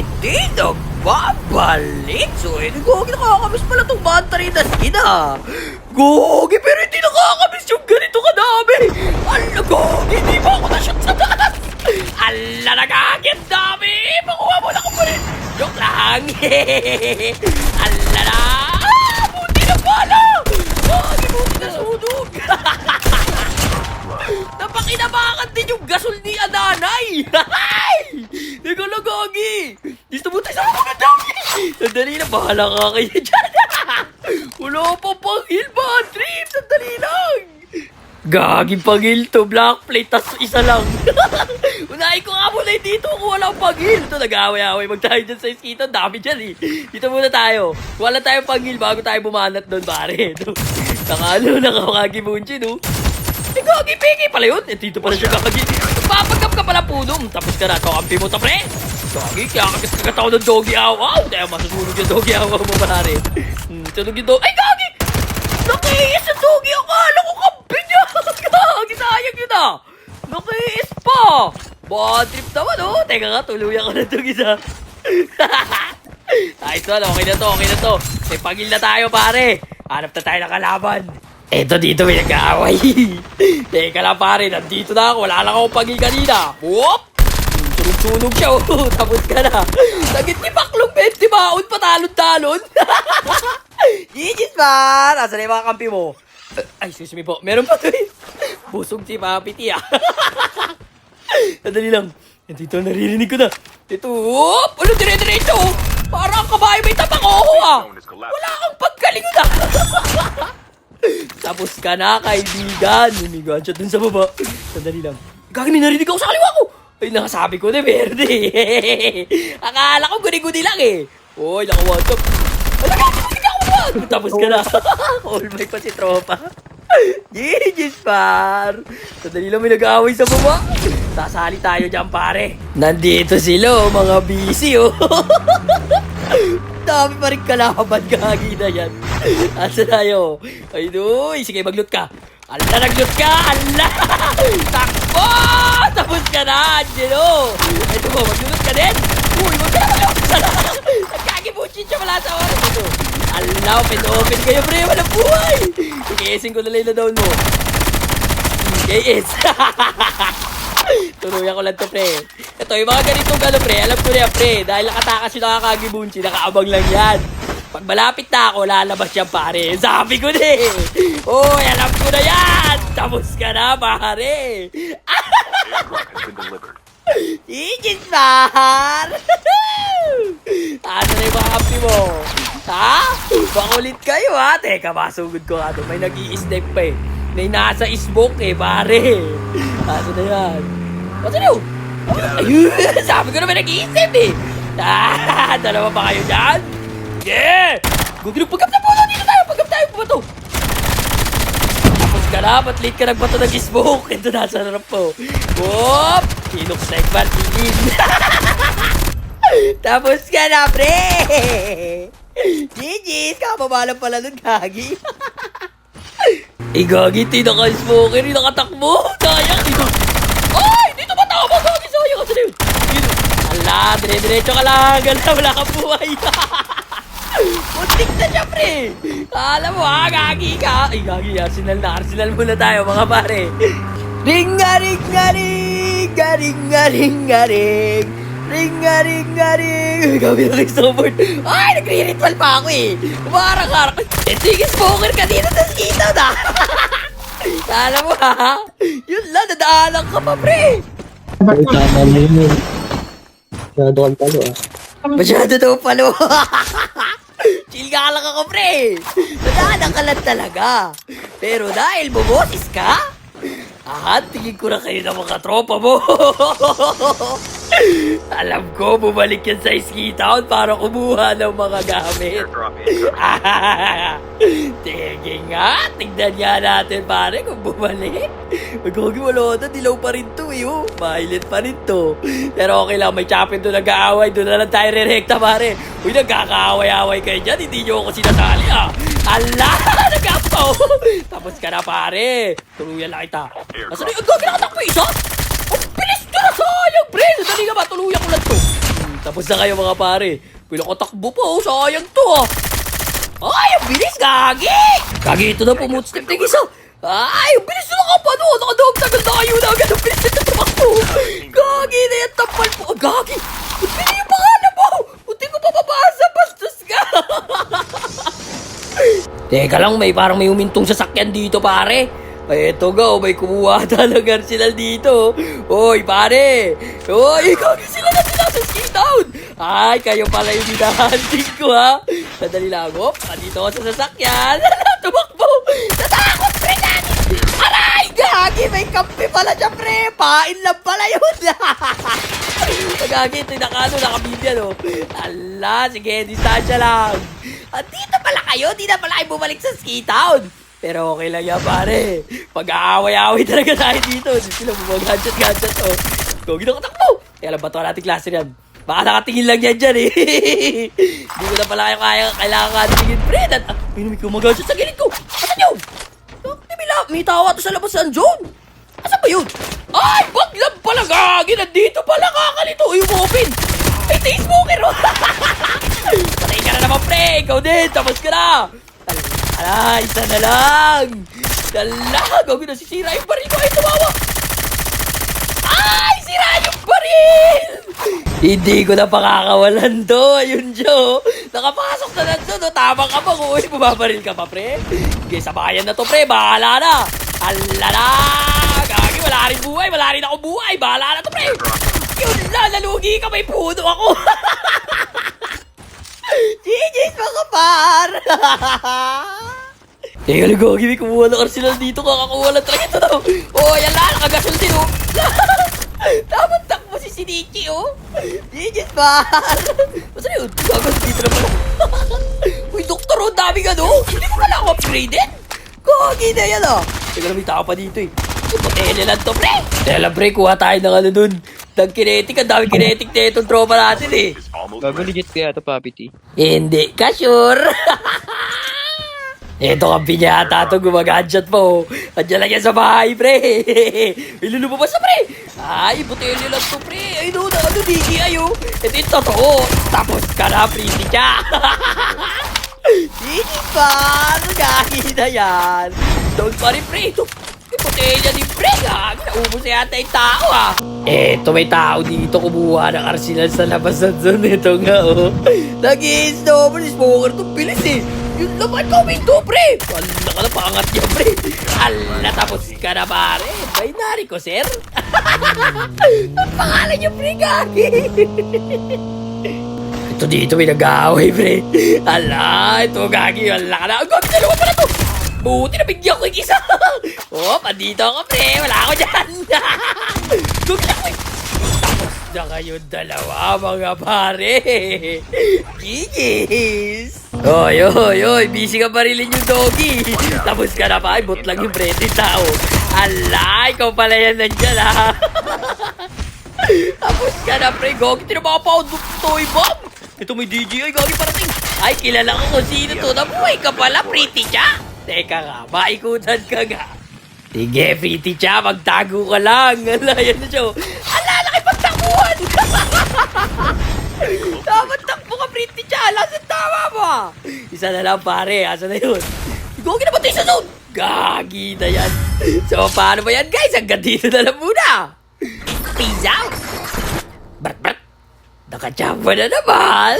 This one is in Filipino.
hindi nagbabalik. So, Gogi, nakakamiss pala itong Mantarin na skin, ha? Gogi, pero hindi nakakamiss yung ganito kadami. Ala, Gogi, hindi ba ako na-shoot sa taas? Ala, nagagit dami. Makuha mo na ko pa rin. Joke lang. Ala na. Buti na pala. Gogi, buti na sunog. Napakinabangan din yung gasol ni Ananay! Ikaw lang, Gogi! Gusto mo tayo sa mga dami! Sandali na, bahala ka kayo dyan! Wala pa pang-heal, bad trip! Sandali lang! Gagi pang-heal to, black plate, tas isa lang! Unahin ko nga muna dito kung walang pang-heal! Ito, nag-away-away magtayo dyan sa iskita, dami dyan eh! Dito muna tayo! Wala tayong pang-heal bago tayo bumanat doon, pare! Nakalo na Kagi Bunchi, no? Gagi, peke pala yun. Dito pala siya Gagi. Papagkap ka pala puno. Tapos ka na. Kampi mo, tapre. Gagi, kaya kagat ako ng doggy awaw. Dahil masusunog yung doggy awaw mo pala rin. Sunog yung doggy. Ay, Gagi! Nakiis yung doggy. Akala ko kampi niya. Gagi, sayang yun ah. Nakiis pa. Bad trip naman, oh. Teka nga, tuluyan ko na itong isa. Nice one. Okay na to. May pagil na tayo, pare. Hanap na tayo ng kalaban. Eto dito may nag-aaway. Teka lang pare, nandito na ako. Wala lang akong pagil kanina. Whoop! Sunog-sunog siya. Tapos ka na. Sagit ni Baklong 20 baon, patalon-talon. Gigis man! Asa na yung mga kampi mo? Ay, excuse me po. Meron pa to eh. Busog si Papi Tia. Nadali lang. Nandito, naririnig ko na. Ito, whoop! Ano dire-diretso? Parang kabayo may tapak ako ah. Wala kang pagkalingon ah. Tapos ka na, kaibigan. Humigaan siya dun sa baba. Sandali lang. Gagi, may narinig ako sa kaliwa ko. Ay, nakasabi ko na, Verde. Akala ko guni-guni lang eh. Uy, naka-one-top. Wala ka, hindi ako one. Tapos ka na. All mic pa si tropa. Gigis, par. Sandali lang, may nag-aaway sa baba. Sasali tayo dyan, pare. Nandito sila, mga busy, oh. Dami pa rin kalaban, Gagi na yan. Asa tayo? Ay, doy. Sige, mag-loot ka. Ala, nag-loot ka. Ala! Takbo! Tapos ka na, Angelo. Ito mo, mag-loot ka din. Uy, wag ka na mag-loot. Sana. Nagkagibuchin siya pala sa oras ito. Ala, open kayo, pre. Walang buhay. Sige, ko na lang na down mo. KS. Tuluyan ko lang to, pre. Ito, yung mga ganitong pre, alam ko na yan, pre. Dahil nakatakas yung nakakagibunchi, nakaabang lang yan. Pag malapit na ako, lalabas yan, pare. Sabi ko na eh. Uy, alam ko na yan. Tapos ka na, pare. Igis, par. Ano na yung mga kampi mo? Ha? Bakulit kayo, ha? Teka, masugod ko nga doon. May nag-i-step pa eh. May nasa smoke eh, pare. Asa na yan? Asa na yun? Ayun! Sabi ko na may nag-iisip eh! Dalawa pa kayo dyan? Yeah! Gugulo, pagkap na po! Dito tayo! Pagkap tayo! Pumato! Tapos ka na! Ba't late ka nagbato ng smoke? Ito nasa harap po. Whoop! He looks like Martin. Tapos ka na, pre! GG's! Kapabalang pala nun, Gagi. Gagi, tinaka-smoker, nakatakbo. Sayang, dito. Ay, dito ba tao ba? Gagi, sayang. Kasi na yun. Dito. Ala, dire-diretso ka lang. Wala kang buhay. Muntik na siya, pre. Alam mo, ha, Gagi ka. Ay, Gagi, Arsenal muna tayo, mga pare. Ring-a-ring-a-ring-a-ring-a-ring-a-ring. Ring-a-ring-a-ring. Gabi na kay Snowboard. Ay, nagre-ritual pa ako eh. Umarang-arang. Sige, smoker ka dito sa skito na. Alam mo ha? Yun lang, nadaalang ka pa, pre. Ay, tama na yun. Masyado kang palo ah. Masyado daw palo. Chill ka lang ako, pre. Nadaalang ka lang talaga. Pero dahil bumosis ka, tingin ko na kayo ng mga tropa mo. Alam ko, bumalik yan sa ski town para kumuha ng mga gamit. Sige nga, tignan nga natin pare kung bumalik. Maghugi wala na, dilaw pa rin to eh. Violet pa rin to. Pero okay lang, may champion doon nag-aaway. Doon na lang tayo re-recta pare. Uy, nagkakaaway-aaway kayo dyan. Hindi nyo ako sinasali ah. Ala, nag-apaw. Tapos ka na pare. Tuluyan lang kita. Nasaan yung gagawin nakatakpo isa? Ang bilis nyo na sayang, pre! Sandali nga ba? Tuluyan ko lang to. Tapos na kayo mga pare. Pinakotakbo pa oh, sayang to ah. Ay, ang bilis, Gagi! Gagi, ito na pumutstep ng isa. Ay, ang bilis na nakapano. Nakadawag tagal na kayo na agad. Ang bilis na tumakbo. Gagi na yan, tampal po. Oh, Gagi, buti na yung pangalan mo. Buti ko papapasa, bastos ka. Teka lang, parang may humintong sasakyan dito, pare. Ay, eto ga, may kumuha talaga sila dito. Hoy, pare. Hoy, Gagi, sila na sila sa ski down. Ay, kayo pala yung hinahanting ko, ha? Sadali lang, hop. Andito ako sa sasakyan. Tumakbo. Natakot, pre, Gagi. Aray, Gagi, may kampi pala siya, pre. Pain lang pala yun. Gagi, ito yung nakabibyan, oh. Ala, sige, distansya lang. At dito pala kayo, di na pala kayo bumalik sa ski town. Pero okay lang yan, pare. Pag-aaway-aaway talaga tayo dito. Hindi sila bumag-gadget-gadget, oh. Gagi na katakbo. Kaya lang, bato ka natin klase yan. Baka nakatingin lang yan dyan, eh. Hindi ko na pala kayo kailangan ka tingin, pre. May kumagadget sa gilid ko. Asan yun? May tawa to sa labas ng zone. Asan ba yun? Ay, wag lang pala, Gagi. Nandito pala, kakalito. Yung open. Ay, taste smoker, oh. Patay ka na naman, pre. Ikaw din. Tapos ka na. Ala, isa na lang. Gagi, nasisira yung baril ko. Ay, tumawa. Ay, sira yung baril. Hindi ko na pakakawalan to. Ayun, Joe. Nakapasok na nandun. No? Tama ka ba? Uy, bumabaril ka pa, pre. Sige, sabayan na to, pre. Bahala na. Alala. Gagi, wala rin buhay. Wala rin ako buhay. Bahala na to, pre. Yun na, nalugi ka. May puno ako. GG's mga par. Teka lang, Gagi. May kumuha ng arsenal dito. Kakakuha lang talaga ito daw. Oh, yan lang. Nakagasol din, oh. Tamang takbo si Shinichi, oh. GG's par. Basta na yun? Gagas dito na pala. Uy, doktor, oh. Dami ka, no? Hindi ko pala ako upgraded. Gagi na yan, oh. Teka lang, may tao pa dito, eh. Putele lang to, pre. Tela, pre. Kuha tayo ng ano dun. Ng kinetic. Ang dami kinetic na itong tropa natin, eh. Gago legit kaya ito, Papi T. Hindi ka sure. Eto kampi niya yata ito, gumagadget po. Andiyan lang yan sa bahay, pre. Ilulubabas na, pre. Ay, buteli lang to, pre. Ay, no, ano, digi, ayo. Ito yung totoo. Tapos ka na, pretty ka. Digi pa. Gagi na yan. Don't worry, pre. Ito, buteli din, pre. Gagi, naubos na yata yung tao, ah. Eto, may tao dito kumuha ng arsenal sa labas ng zone. Ito nga, oh. Nag-i-snowball, smoker to, bilis, eh. Yun naman coming to, pre! Wala ka na pangat niya, pre! Ala, tapos ka na, pare! Binary ko, sir! Ang pangalan niyo, pre, Gagi! Ito dito, may nag-aaway, pre! Ala, ito, Gagi! Wala ka na! Ang Gagi, dalawa pala to! Buti na bigyan ko yung isa! Oh, pandito ako, pre! Wala ako dyan! Gagi na ko, eh! Tapos na kayo dalawa, mga pare! Gigis! Oy, oy, oy, busy ka parilin yung doggy. Tapos ka na pa, ay, bot lang yung pretty tao. Ala, ikaw pala yan nandyan, ha? Tapos ka na, pre, Gagi, tinaba pa ako, toy bomb. Ito may DJI, Gagi, parating. Ay, kilala ko kung sino to. Nabuhay ka pala, pretty cha. Teka nga, maikutan ka nga. Sige, pretty cha, magtago ka lang. Ala, yan na siya. Ala, laki pagtakuhan. Dapat takbo ka, pretty cha. Lasan tama mo. Isa na lang, pare. Asa na yun? Gagi na ba tayo sa zone? Gagi na yan. So, paano ba yan, guys? Hanggang dito na lang muna. Peace out. Brat, brat. Nakachamba na naman.